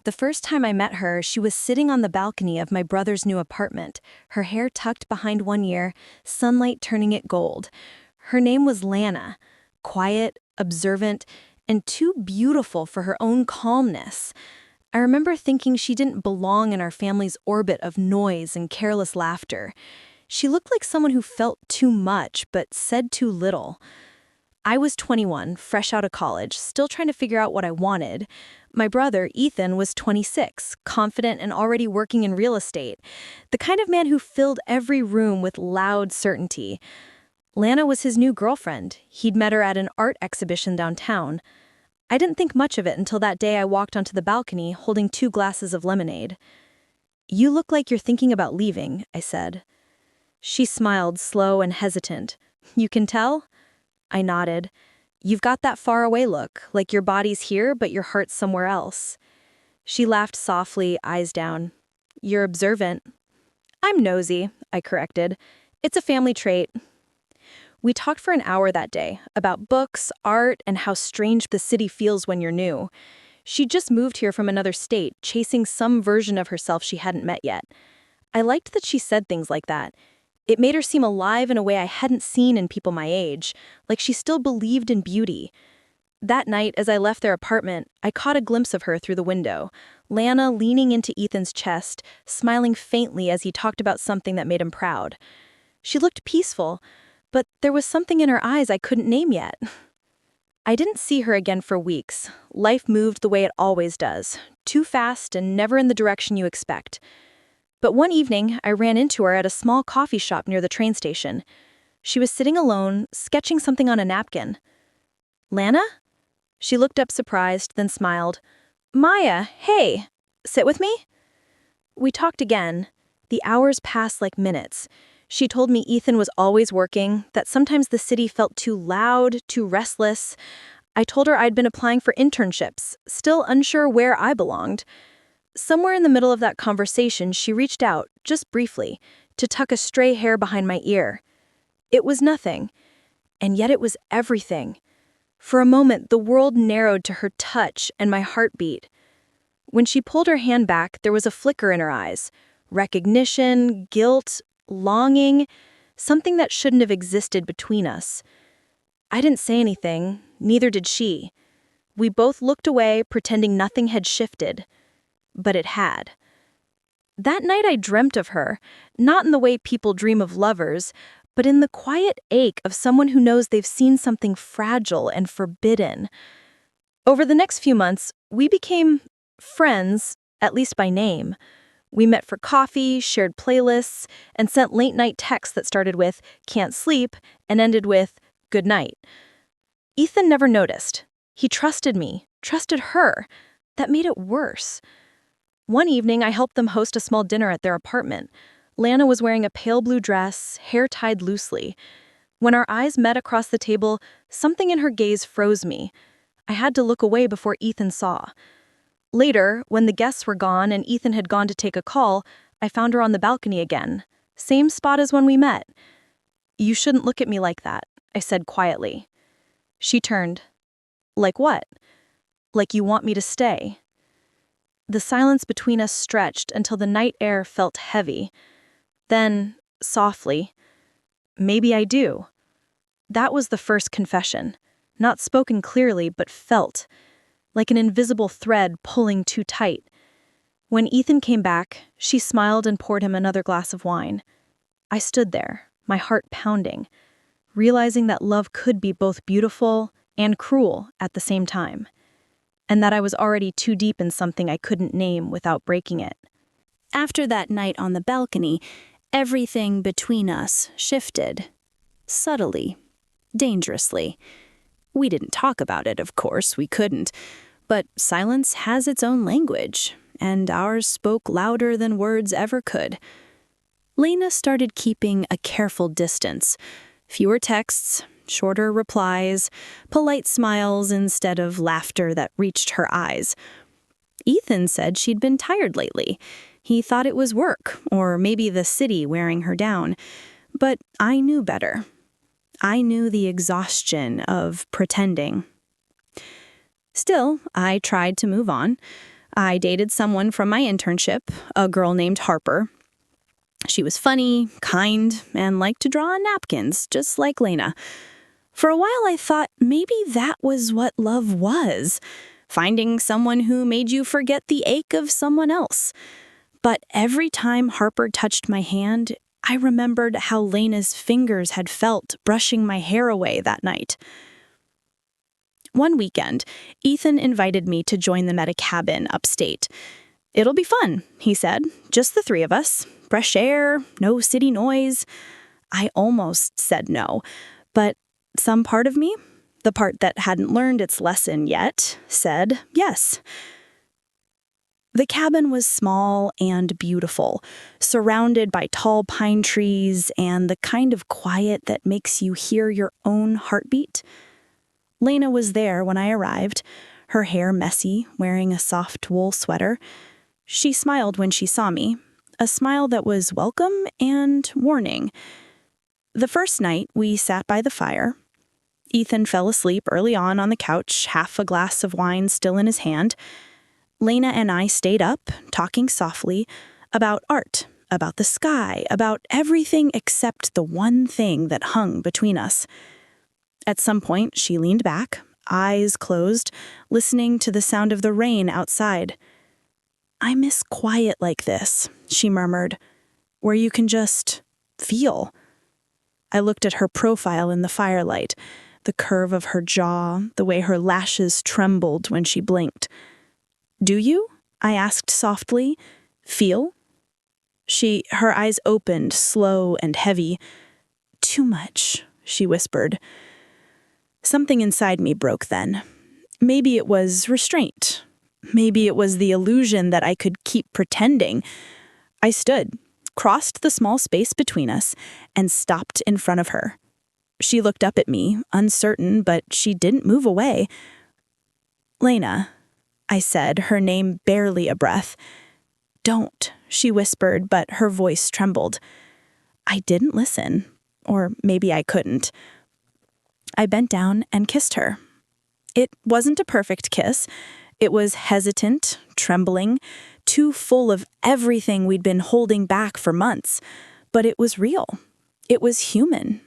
The first time I met her, she was sitting on the balcony of my brother's new apartment, her hair tucked behind one ear, sunlight turning it gold. Her name was Lana, quiet, observant, and too beautiful for her own calmness. I remember thinking she didn't belong in our family's orbit of noise and careless laughter. She looked like someone who felt too much but said too little. I was 21, fresh out of college, still trying to figure out what I wanted. My brother, Ethan, was 26, confident and already working in real estate, the kind of man who filled every room with loud certainty. Lana was his new girlfriend. He'd met her at an art exhibition downtown. I didn't think much of it until that day I walked onto the balcony holding 2 glasses of lemonade. "You look like you're thinking about leaving," I said. She smiled, slow and hesitant. "You can tell?" I nodded. "You've got that faraway look, like your body's here but your heart's somewhere else." She laughed softly, eyes down. "You're observant." "I'm nosy," I corrected. "It's a family trait." We talked for an hour that day, about books, art, and how strange the city feels when you're new. She'd just moved here from another state, chasing some version of herself she hadn't met yet. I liked that she said things like that. It made her seem alive in a way I hadn't seen in people my age, like she still believed in beauty. That night, as I left their apartment, I caught a glimpse of her through the window, Lana leaning into Ethan's chest, smiling faintly as he talked about something that made him proud. She looked peaceful, but there was something in her eyes I couldn't name yet. I didn't see her again for weeks. Life moved the way it always does, too fast and never in the direction you expect. But one evening, I ran into her at a small coffee shop near the train station. She was sitting alone, sketching something on a napkin. "Lana?" She looked up surprised, then smiled. "Maya, hey, sit with me?" We talked again. The hours passed like minutes. She told me Ethan was always working, that sometimes the city felt too loud, too restless. I told her I'd been applying for internships, still unsure where I belonged. Somewhere in the middle of that conversation, she reached out, just briefly, to tuck a stray hair behind my ear. It was nothing, and yet it was everything. For a moment, the world narrowed to her touch and my heartbeat. When she pulled her hand back, there was a flicker in her eyes. Recognition, guilt, longing, something that shouldn't have existed between us. I didn't say anything, neither did she. We both looked away, pretending nothing had shifted. But it had. That night I dreamt of her, not in the way people dream of lovers, but in the quiet ache of someone who knows they've seen something fragile and forbidden. Over the next few months, we became friends, at least by name. We met for coffee, shared playlists, and sent late-night texts that started with "can't sleep" and ended with "good night." Ethan never noticed. He trusted me, trusted her. That made it worse. One evening, I helped them host a small dinner at their apartment. Lana was wearing a pale blue dress, hair tied loosely. When our eyes met across the table, something in her gaze froze me. I had to look away before Ethan saw. Later, when the guests were gone and Ethan had gone to take a call, I found her on the balcony again. Same spot as when we met. "You shouldn't look at me like that," I said quietly. She turned. "Like what?" "Like you want me to stay." The silence between us stretched until the night air felt heavy. Then, softly, "Maybe I do." That was the first confession. Not spoken clearly, but felt. Like an invisible thread pulling too tight. When Ethan came back, she smiled and poured him another glass of wine. I stood there, my heart pounding, realizing that love could be both beautiful and cruel at the same time, and that I was already too deep in something I couldn't name without breaking it. After that night on the balcony, everything between us shifted. Subtly. Dangerously. We didn't talk about it, of course, we couldn't. But silence has its own language, and ours spoke louder than words ever could. Lena started keeping a careful distance. Fewer texts, shorter replies, polite smiles instead of laughter that reached her eyes. Ethan said she'd been tired lately. He thought it was work, or maybe the city wearing her down. But I knew better. I knew the exhaustion of pretending. Still, I tried to move on. I dated someone from my internship, a girl named Harper. She was funny, kind, and liked to draw on napkins, just like Lena. For a while, I thought maybe that was what love was, finding someone who made you forget the ache of someone else. But every time Harper touched my hand, I remembered how Lena's fingers had felt brushing my hair away that night. One weekend, Ethan invited me to join them at a cabin upstate. "It'll be fun," he said. "Just the three of us. Fresh air, no city noise." I almost said no, but some part of me, the part that hadn't learned its lesson yet, said yes. The cabin was small and beautiful, surrounded by tall pine trees and the kind of quiet that makes you hear your own heartbeat. Lena was there when I arrived, her hair messy, wearing a soft wool sweater. She smiled when she saw me, a smile that was welcome and warning. The first night, we sat by the fire. Ethan fell asleep early on the couch, half a glass of wine still in his hand. Lena and I stayed up, talking softly, about art, about the sky, about everything except the one thing that hung between us. At some point, she leaned back, eyes closed, listening to the sound of the rain outside. "I miss quiet like this," she murmured, "where you can just feel." I looked at her profile in the firelight, the curve of her jaw, the way her lashes trembled when she blinked. "Do you?" I asked softly. "Feel?" Her eyes opened, slow and heavy. "Too much," she whispered. Something inside me broke then. Maybe it was restraint. Maybe it was the illusion that I could keep pretending. I stood, crossed the small space between us, and stopped in front of her. She looked up at me, uncertain, but she didn't move away. "Lena," I said, her name barely a breath. "Don't," she whispered, but her voice trembled. I didn't listen, or maybe I couldn't. I bent down and kissed her. It wasn't a perfect kiss. It was hesitant, trembling, too full of everything we'd been holding back for months. But it was real. It was human.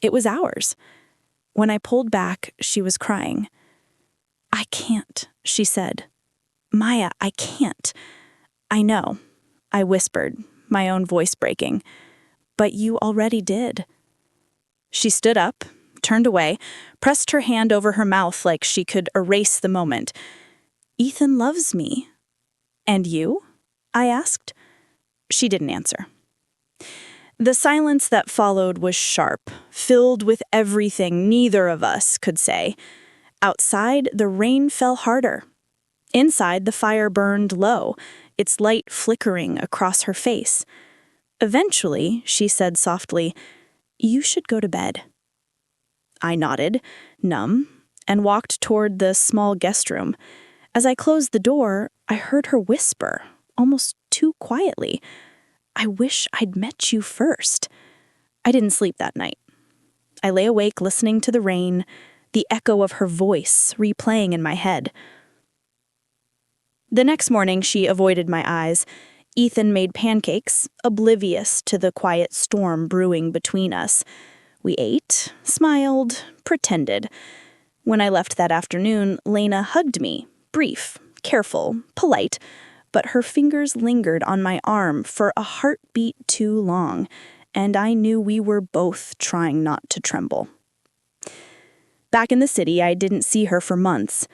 It was ours. When I pulled back, she was crying. "I can't," she said. "Maya, I can't." "I know," I whispered, my own voice breaking. "But you already did." She stood up, turned away, pressed her hand over her mouth like she could erase the moment. "Ethan loves me." "And you?" I asked. She didn't answer. The silence that followed was sharp, filled with everything neither of us could say. Outside, the rain fell harder. Inside, the fire burned low, its light flickering across her face. Eventually, she said softly, "You should go to bed." I nodded, numb, and walked toward the small guest room. As I closed the door, I heard her whisper, almost too quietly, "I wish I'd met you first." I didn't sleep that night. I lay awake listening to the rain, the echo of her voice replaying in my head. The next morning, she avoided my eyes. Ethan made pancakes, oblivious to the quiet storm brewing between us. We ate, smiled, pretended. When I left that afternoon, Lena hugged me, brief, careful, polite, but her fingers lingered on my arm for a heartbeat too long, and I knew we were both trying not to tremble. Back in the city, I didn't see her for months.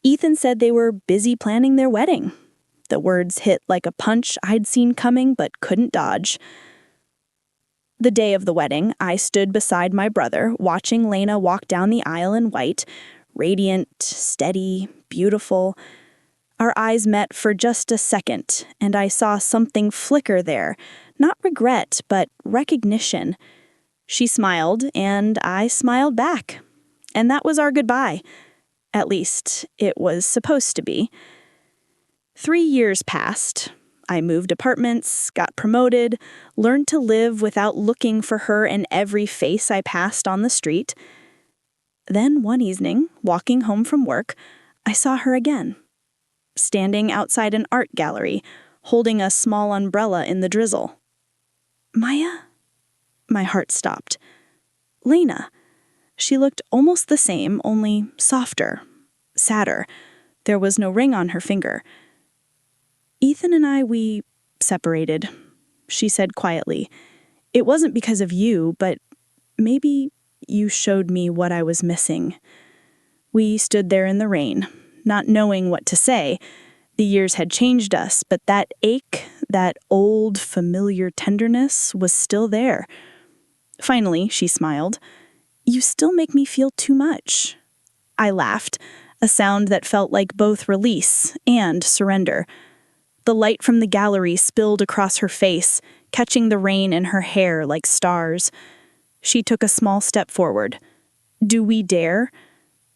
Ethan said they were busy planning their wedding. The words hit like a punch I'd seen coming but couldn't dodge. The day of the wedding, I stood beside my brother, watching Lena walk down the aisle in white, radiant, steady, beautiful. Our eyes met for just a second, and I saw something flicker there, not regret, but recognition. She smiled, and I smiled back. And that was our goodbye. At least, it was supposed to be. 3 years passed. I moved apartments, got promoted, learned to live without looking for her in every face I passed on the street. Then one evening, walking home from work, I saw her again. standing outside an art gallery, holding a small umbrella in the drizzle. Maya? My heart stopped. Lena. She looked almost the same, only softer, sadder. There was no ring on her finger. Ethan and we separated, she said quietly. It wasn't because of you, but maybe you showed me what I was missing. We stood there in the rain, not knowing what to say. The years had changed us, but that ache, that old, familiar tenderness was still there. Finally, she smiled. You still make me feel too much. I laughed, a sound that felt like both release and surrender. The light from the gallery spilled across her face, catching the rain in her hair like stars. She took a small step forward. Do we dare?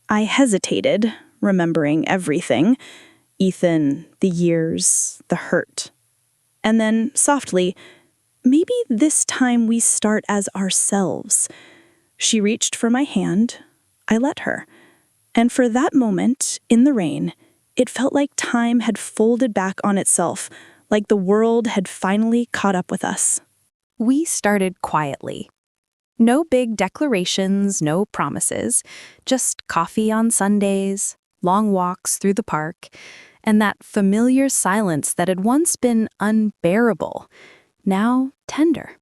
I hesitated, remembering everything. Ethan, the years, the hurt. And then, softly, maybe this time we start as ourselves. She reached for my hand. I let her. And for that moment, in the rain, it felt like time had folded back on itself, like the world had finally caught up with us. We started quietly. No big declarations, no promises, just coffee on Sundays, long walks through the park, and that familiar silence that had once been unbearable, now tender,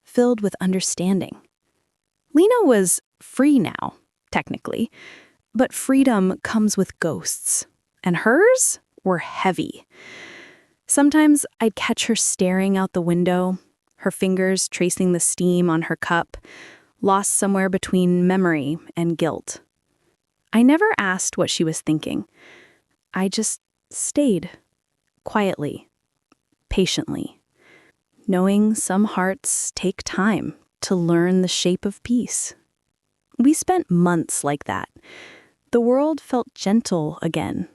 filled with understanding. Lena was free now, technically, but freedom comes with ghosts, and hers were heavy. Sometimes I'd catch her staring out the window, her fingers tracing the steam on her cup, lost somewhere between memory and guilt. I never asked what she was thinking. I just stayed, quietly, patiently, knowing some hearts take time to learn the shape of peace. We spent months like that. The world felt gentle again.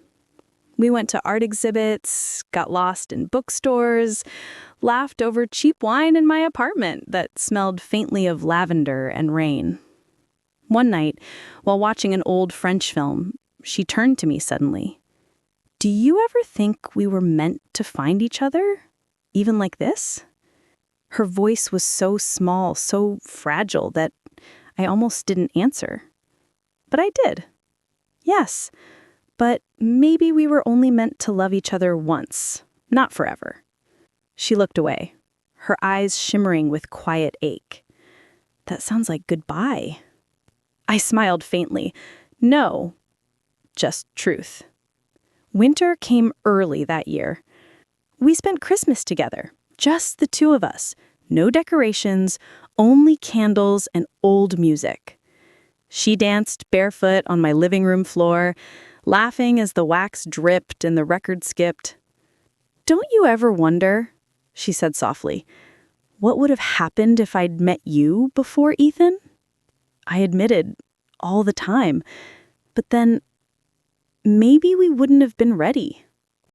We went to art exhibits, got lost in bookstores, laughed over cheap wine in my apartment that smelled faintly of lavender and rain. One night, while watching an old French film, she turned to me suddenly. Do you ever think we were meant to find each other? Even like this? Her voice was so small, so fragile that I almost didn't answer. But I did. Yes, but maybe we were only meant to love each other once, not forever. She looked away, her eyes shimmering with quiet ache. That sounds like goodbye. I smiled faintly. No, just truth. Winter came early that year. We spent Christmas together, just the two of us. No decorations, only candles and old music. She danced barefoot on my living room floor, laughing as the wax dripped and the record skipped. Don't you ever wonder, she said softly, what would have happened if I'd met you before Ethan? I admitted, all the time. But then, maybe we wouldn't have been ready.